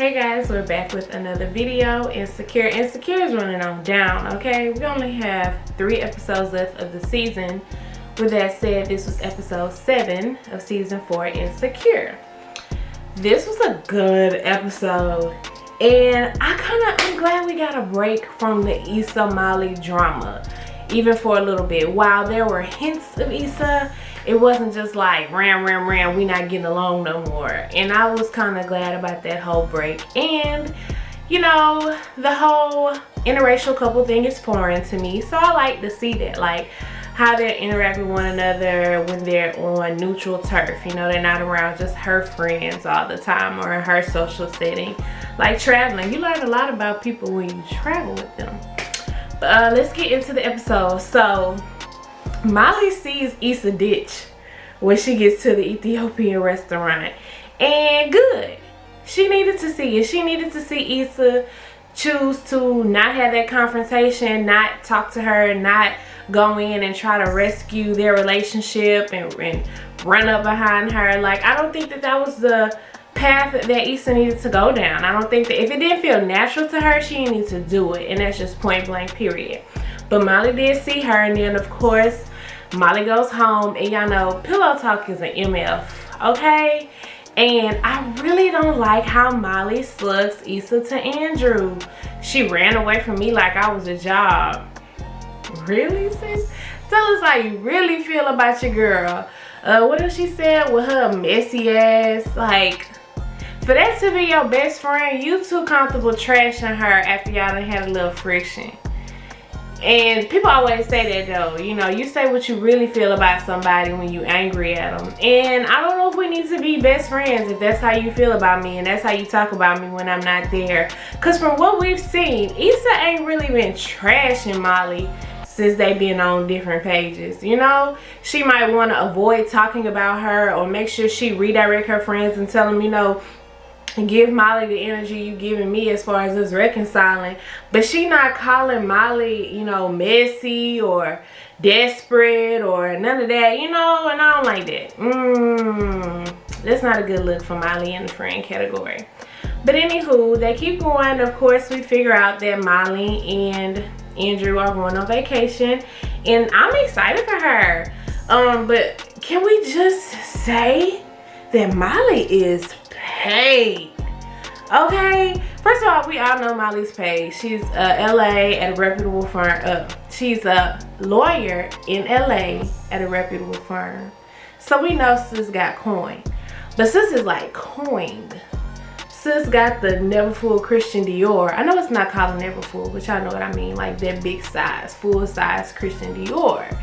Hey guys, we're back with another video. Insecure is running on down, okay? We only have 3 episodes left of the season. With that said, this was episode 7 of season 4, Insecure. This was a good episode, and I'm glad we got a break from the Issa Molly drama, even for a little bit. While there were hints of Issa, it wasn't just like ram, we not getting along no more. And I was kind of glad about that whole break. And you know, the whole interracial couple thing is foreign to me, so I like to see that, like how they interact with one another when they're on neutral turf. You know, they're not around just her friends all the time or in her social setting. Like traveling, you learn a lot about people when you travel with them. But let's get into the episode. So Molly sees Issa ditch when she gets to the Ethiopian restaurant, and good. She needed to see it. She needed to see Issa choose to not have that confrontation, not talk to her, not go in and try to rescue their relationship and run up behind her. Like, I don't think that was the path that Issa needed to go down. I don't think that if it didn't feel natural to her, she didn't need to do it, and that's just point blank period. But Molly did see her, and then of course Molly goes home, and y'all know pillow talk is an MF, okay? And I really don't like how Molly slugs Issa to Andrew. She ran away from me like I was a job. Really, sis? Tell us how you really feel about your girl. What else she said with her messy ass? Like, for that to be your best friend, you too comfortable trashing her after y'all done had a little friction. And people always say that though, you know, you say what you really feel about somebody when you angry at them. And I don't know if we need to be best friends if that's how you feel about me and that's how you talk about me when I'm not there. Because from what we've seen, Issa ain't really been trashing Molly since they've been on different pages. You know, she might want to avoid talking about her or make sure she redirect her friends and tell them, you know, give Molly the energy you giving me as far as us reconciling. But she not calling Molly, you know, messy or desperate or none of that, you know, and I don't like that. That's not a good look for Molly in the friend category. But anywho, they keep going. Of course, we figure out that Molly and Andrew are going on vacation, and I'm excited for her. But can we just say that Molly is paid? Okay, first of all, we all know Molly's paid. She's LA at a reputable firm. She's a lawyer in LA at a reputable firm, so we know sis got coin. But sis is like coined. Sis got the Never Full Christian Dior. I know it's not called Never Full, but y'all know what I mean, like that big size, full size Christian Dior.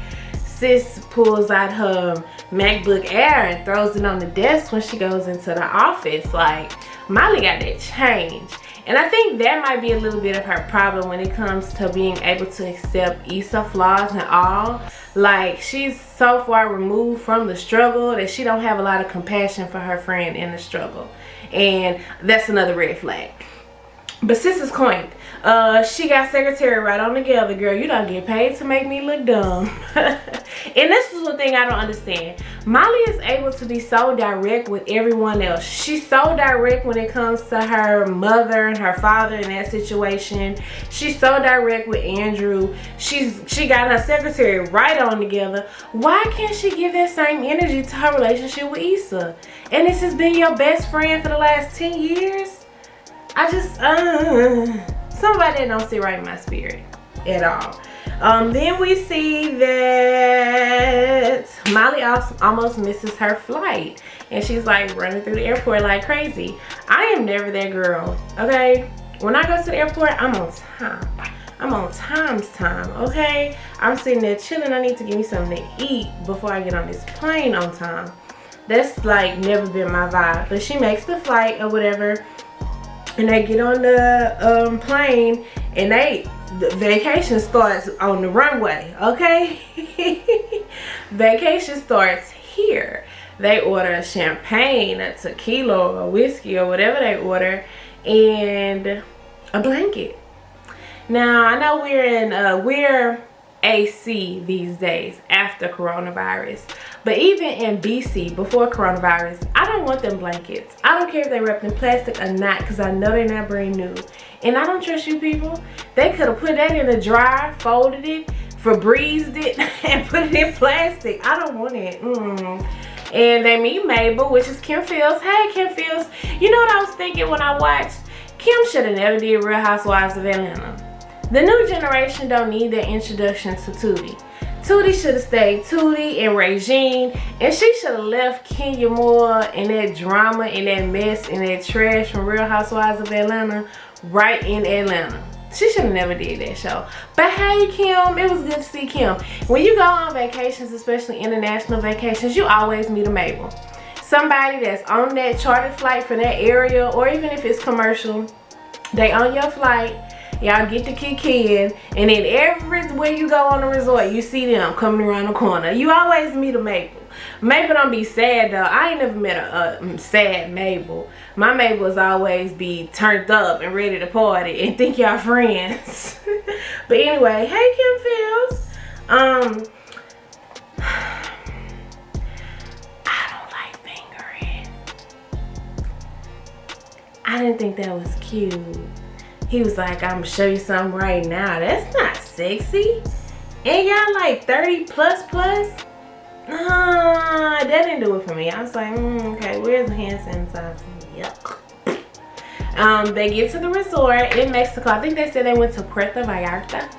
Sis pulls out her MacBook Air and throws it on the desk when she goes into the office. Like, Molly got that change. And I think that might be a little bit of her problem when it comes to being able to accept Issa flaws and all. Like, she's so far removed from the struggle that she don't have a lot of compassion for her friend in the struggle. And that's another red flag. But sis is coined. She got secretary right on together, girl. You don't get paid to make me look dumb. And this is the thing I don't understand. Molly is able to be so direct with everyone else. She's so direct when it comes to her mother and her father in that situation. She's so direct with Andrew. She got her secretary right on together. Why can't she give that same energy to her relationship with Issa? And this has been your best friend for the last 10 years? I just, somebody that don't sit right in my spirit at all. Then we see that Molly almost misses her flight, and she's like running through the airport like crazy. I am never that girl, okay? When I go to the airport, I'm on time. I'm on time's time, okay? I'm sitting there chilling. I need to give me something to eat before I get on this plane on time. That's like never been my vibe. But she makes the flight or whatever, and they get on the plane, and the vacation starts on the runway, okay? Vacation starts here. They order a champagne, a tequila, or a whiskey, or whatever they order, and a blanket. Now, I know we're AC these days after coronavirus. But even in BC, before coronavirus, I don't want them blankets. I don't care if they wrapped in plastic or not, because I know they're not brand new. And I don't trust you people. They could have put that in a dryer, folded it, Febrezed it, and put it in plastic. I don't want it. And they meet Mabel, which is Kim Fields. Hey, Kim Fields. You know what I was thinking when I watched? Kim should have never did Real Housewives of Atlanta. The new generation don't need their introduction to Tootie. Tootie should have stayed Tootie and Regine, and she should have left Kenya Moore and that drama and that mess and that trash from Real Housewives of Atlanta right in Atlanta. She should have never did that show. But hey, Kim, it was good to see Kim. When you go on vacations, especially international vacations, you always meet a Mabel. Somebody that's on that chartered flight for that area, or even if it's commercial, they on your flight. Y'all get to kick in, and then everywhere you go on the resort, you see them coming around the corner. You always meet a Mabel. Mabel don't be sad though. I ain't never met a sad Mabel. My Mabels always be turned up and ready to party and think y'all friends. But anyway, hey Kim Fields. I don't like fingering. I didn't think that was cute. He was like, I'm gonna show you something right now. That's not sexy. And y'all like 30 plus. That didn't do it for me. I was like, okay, where's the hand sanitizer? Yuck. They get to the resort in Mexico. I think they said they went to Puerto Vallarta.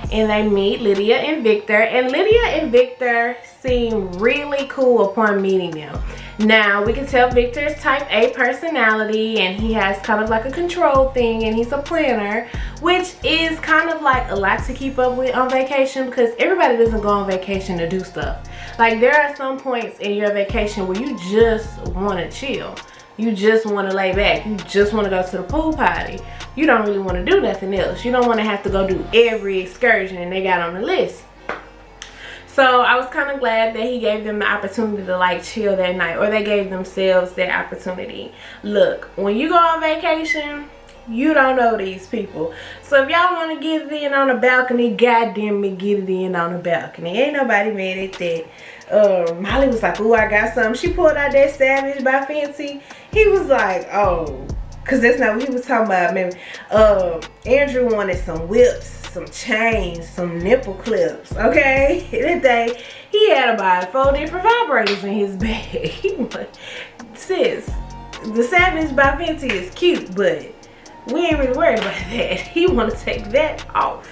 And they meet Lydia and Victor. And Lydia and Victor seem really cool upon meeting them. Now, we can tell Victor's type A personality, and he has kind of like a control thing, and he's a planner, which is kind of like a lot to keep up with on vacation, because everybody doesn't go on vacation to do stuff. Like, there are some points in your vacation where you just want to chill. You just want to lay back. You just want to go to the pool party. You don't really want to do nothing else. You don't want to have to go do every excursion they got on the list. So I was kind of glad that he gave them the opportunity to like chill that night, or they gave themselves that opportunity. Look, when you go on vacation, you don't know these people. So if y'all want to get it in on the balcony, goddamn me, get it in on the balcony. Ain't nobody mad at that. Molly was like, ooh, I got something. She pulled out that Savage by Fancy. He was like, oh, because that's not what he was talking about. Maybe Andrew wanted some whips, some chains, some nipple clips, okay? That day, he had about 4 different vibrators in his bag. He was, sis, the Savage by Fenty is cute, but we ain't really worried about that. He want to take that off.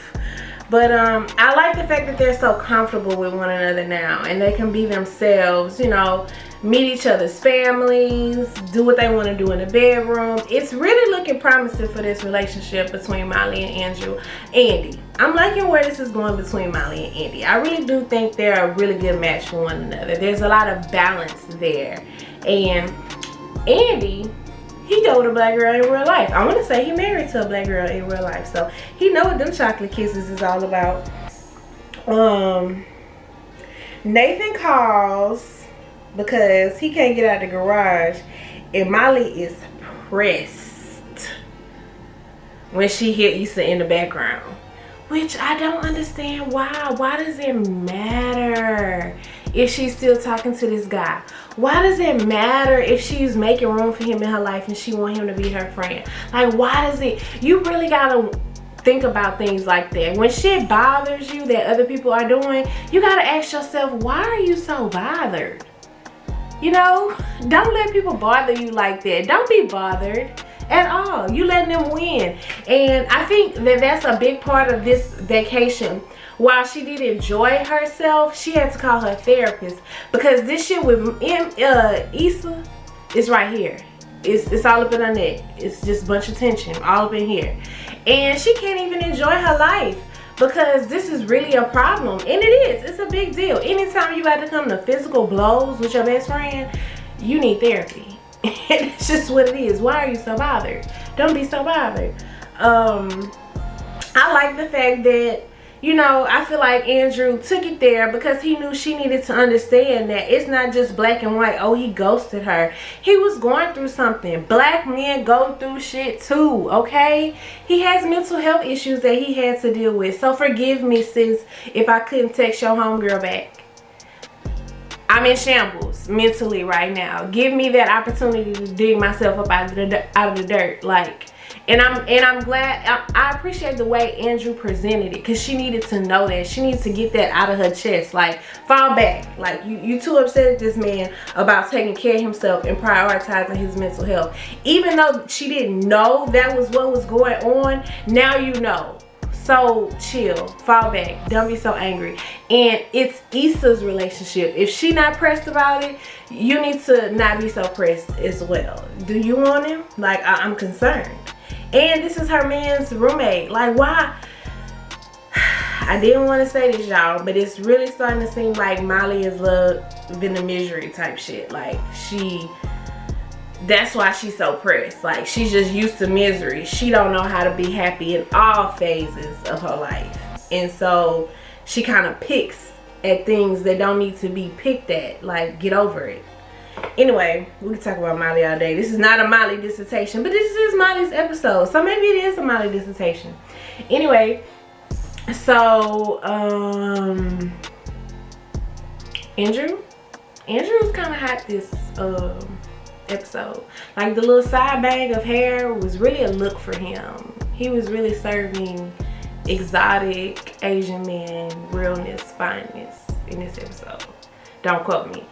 But I like the fact that they're so comfortable with one another now, and they can be themselves, you know, meet each other's families, do what they want to do in the bedroom. It's really looking promising for this relationship between Molly and Andy. I'm liking where this is going between Molly and Andy. I really do think they're a really good match for one another. There's a lot of balance there. And Andy, he go with a black girl in real life. I want to say he married to a black girl in real life. So he know what them chocolate kisses is all about. Nathan calls because he can't get out of the garage, and Molly is pressed when she hear Issa in the background, which I don't understand why. Why does it matter if she's still talking to this guy? Why does it matter if she's making room for him in her life and she want him to be her friend? Like, why does it? You really gotta think about things like that. When shit bothers you that other people are doing, you gotta ask yourself, why are you so bothered? You know, don't let people bother you like that. Don't be bothered at all. You letting them win. And I think that that's a big part of this vacation. While she did enjoy herself, she had to call her therapist, because this shit with Issa is right here. It's all up in her neck. It's just a bunch of tension all up in here. And she can't even enjoy her life, because this is really a problem. And it is. It's a big deal. Anytime you about to come to physical blows with your best friend, you need therapy. It's just what it is. Why are you so bothered? Don't be so bothered. I like the fact that, you know, I feel like Andrew took it there because he knew she needed to understand that it's not just black and white. Oh, he ghosted her. He was going through something. Black men go through shit too, okay? He has mental health issues that he had to deal with. So forgive me, sis, if I couldn't text your homegirl back. I'm in shambles mentally right now. Give me that opportunity to dig myself up out of the dirt. Like, and I'm glad. I appreciate the way Andrew presented it, because she needed to know that. She needs to get that out of her chest. Like, fall back. Like, you too upset at this man about taking care of himself and prioritizing his mental health. Even though she didn't know that was what was going on, now you know. So chill, fall back, don't be so angry. And it's Issa's relationship. If she not pressed about it, you need to not be so pressed as well. Do you want him? Like, I'm concerned. And this is her man's roommate. Like, why? I didn't want to say this, y'all, but it's really starting to seem like Molly is living a misery type shit. Like, that's why she's so pressed. Like, she's just used to misery. She don't know how to be happy in all phases of her life. And so she kind of picks at things that don't need to be picked at. Like, get over it. Anyway, we can talk about Molly all day. This is not a Molly dissertation, but this is Molly's episode. So maybe it is a Molly dissertation. Anyway, so, Andrew's kind of hot this, episode. Like, the little side bag of hair was really a look for him. He was really serving exotic Asian man realness, fineness in this episode. Don't quote me.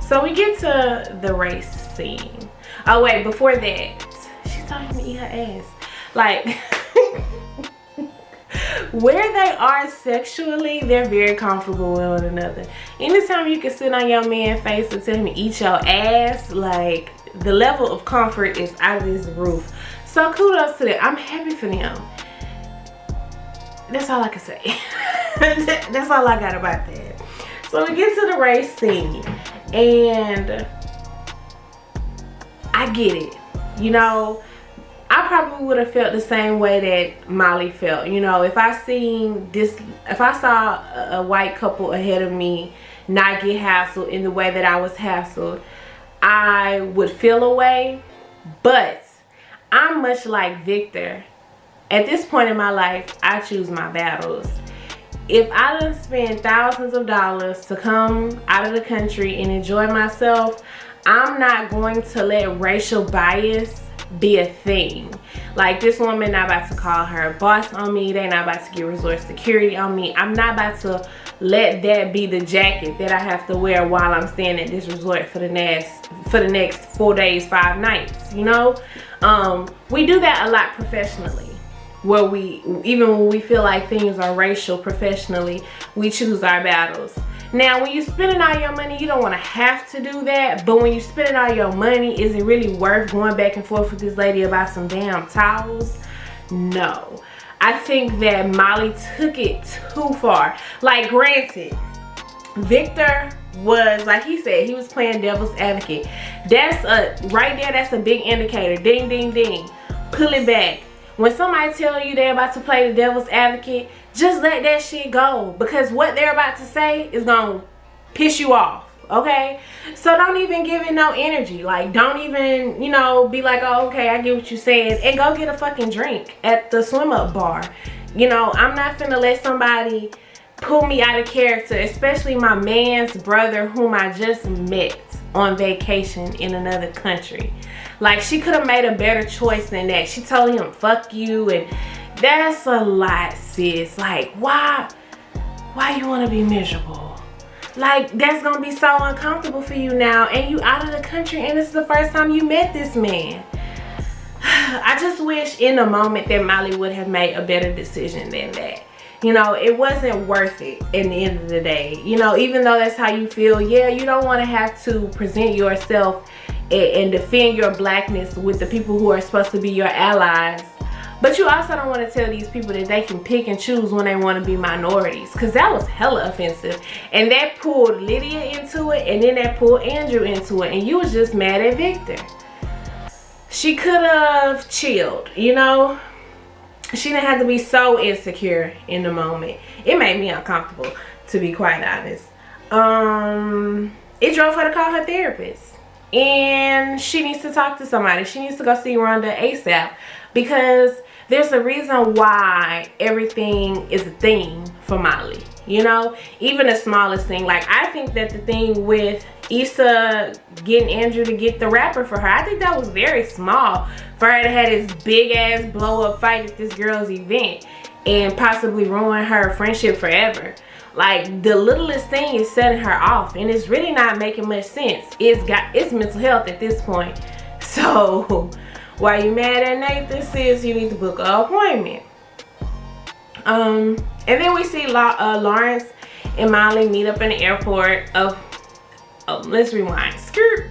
So we get to the race scene. Oh wait, before that, she told him to eat her ass. Like, where they are sexually, they're very comfortable with one another. Anytime you can sit on your man's face and tell him to eat your ass, like, the level of comfort is out of this roof. So kudos to them. I'm happy for them. That's all I can say. That's all I got about that. So we get to the race scene, and I get it. You know, I probably would have felt the same way that Molly felt. You know, if I saw a white couple ahead of me not get hassled in the way that I was hassled, I would feel a way. But I'm much like Victor. At this point in my life, I choose my battles. If I done spend thousands of dollars to come out of the country and enjoy myself, I'm not going to let racial bias be a thing. Like, this woman not about to call her boss on me. They not about to get resort security on me. I'm not about to let that be the jacket that I have to wear while I'm staying at this resort for the next 4 days, 5 nights, you know? We do that a lot professionally, where even when we feel like things are racial professionally, we choose our battles. Now, when you're spending all your money, you don't want to have to do that. But when you're spending all your money, is it really worth going back and forth with this lady about some damn towels? No. I think that Molly took it too far. Like, granted, Victor was, like he said, he was playing devil's advocate. That's right there, that's a big indicator. Ding, ding, ding. Pull it back. When somebody tell you they're about to play the devil's advocate, just let that shit go, because what they're about to say is gonna piss you off, okay? So don't even give it no energy. Like, don't even, you know, be like, oh, okay, I get what you're saying, and go get a fucking drink at the swim up bar. You know, I'm not finna let somebody pull me out of character, especially my man's brother, whom I just met on vacation in another country. Like, she could have made a better choice than that. She told him, fuck you, and that's a lot, sis. Like, why you want to be miserable? Like, that's going to be so uncomfortable for you now, and you out of the country, and this is the first time you met this man. I just wish in the moment that Molly would have made a better decision than that. You know, it wasn't worth it in the end of the day. You know, even though that's how you feel, yeah, you don't want to have to present yourself and defend your blackness with the people who are supposed to be your allies. But you also don't want to tell these people that they can pick and choose when they want to be minorities, because that was hella offensive. And that pulled Lydia into it, and then that pulled Andrew into it, and you was just mad at Victor. She could have chilled, you know? she didn't have to be so insecure in the moment. It made me uncomfortable, to be quite honest. It drove her to call her therapist, and she needs to talk to somebody. She needs to go see Rhonda ASAP, because there's a reason why everything is a thing for Molly. You know, even the smallest thing. Like, I think that the thing with Issa getting Andrew to get the rapper for her, I think that was very small for her to have this big ass blow up fight at this girl's event and possibly ruin her friendship forever. Like, the littlest thing is setting her off, and it's really not making much sense. It's mental health at this point. So while you mad at Nathan, sis, you need to book an appointment. And then we see Lawrence and Molly meet up in the airport. Let's rewind. Skirt.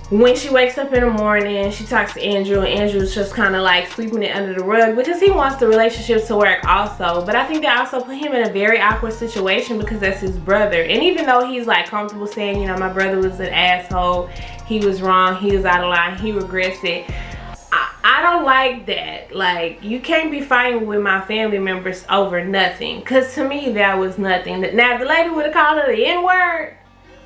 When she wakes up in the morning, she talks to Andrew, and Andrew's just kind of like sweeping it under the rug because he wants the relationship to work also. But I think they also put him in a very awkward situation because that's his brother. And even though he's like comfortable saying, you know, my brother was an asshole, he was wrong, he was out of line, he regrets it, I don't like that. Like, you can't be fighting with my family members over nothing, because to me that was nothing. Now if the lady would have called her the N-word,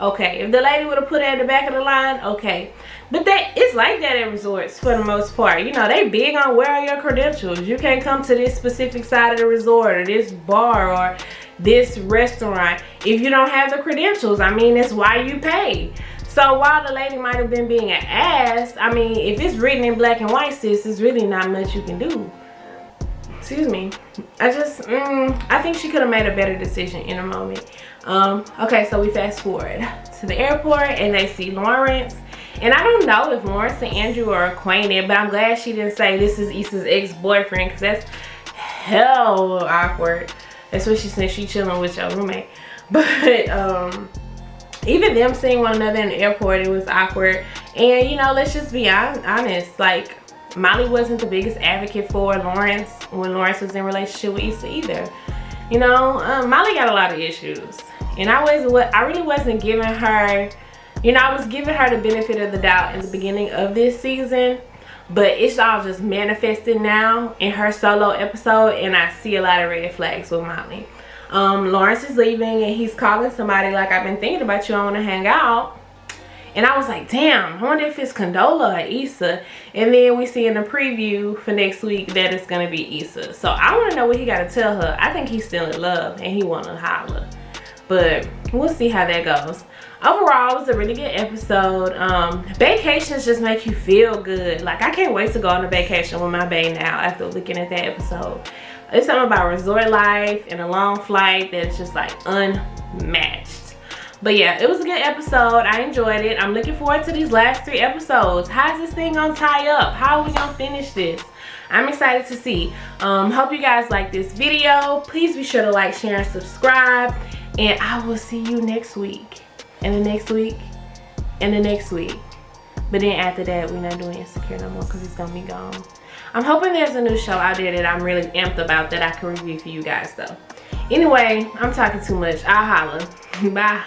okay. If the lady would have put her at the back of the line, okay. But it's like that at resorts for the most part. You know, they big on where are your credentials. You can't come to this specific side of the resort or this bar or this restaurant if you don't have the credentials. I mean, it's why you pay. So while the lady might have been being an ass, I mean, if it's written in black and white, sis, there's really not much you can do. Excuse me. I think she could have made a better decision in a moment. Okay, so we fast forward to the airport, and they see Lawrence. And I don't know if Lawrence and Andrew are acquainted, but I'm glad she didn't say this is Issa's ex-boyfriend, because that's hell awkward. That's what she said, she chilling with your roommate. But even them seeing one another in the airport, it was awkward. And you know, let's just be honest, like, Molly wasn't the biggest advocate for Lawrence when Lawrence was in a relationship with Issa either. You know, Molly got a lot of issues, and I really wasn't giving her, you know, I was giving her the benefit of the doubt in the beginning of this season, but it's all just manifested now in her solo episode, and I see a lot of red flags with Molly. Lawrence is leaving, and he's calling somebody like, I've been thinking about you, I want to hang out. And I was like, damn, I wonder if it's Condola or Issa. And then we see in the preview for next week that it's going to be Issa. So I want to know what he got to tell her. I think he's still in love and he want to holler. But we'll see how that goes. Overall, it was a really good episode. Vacations just make you feel good. Like, I can't wait to go on a vacation with my bae now after looking at that episode. It's something about resort life and a long flight that's just like unmatched. But yeah, it was a good episode. I enjoyed it. I'm looking forward to these last 3 episodes. How's this thing gonna tie up? How are we gonna finish this? I'm excited to see. Hope you guys like this video. Please be sure to like, share, and subscribe. And I will see you next week. And the next week. And the next week. But then after that, we're not doing Insecure no more because it's gonna be gone. I'm hoping there's a new show out there that I'm really amped about that I can review for you guys though. Anyway, I'm talking too much. I'll holler. Bye.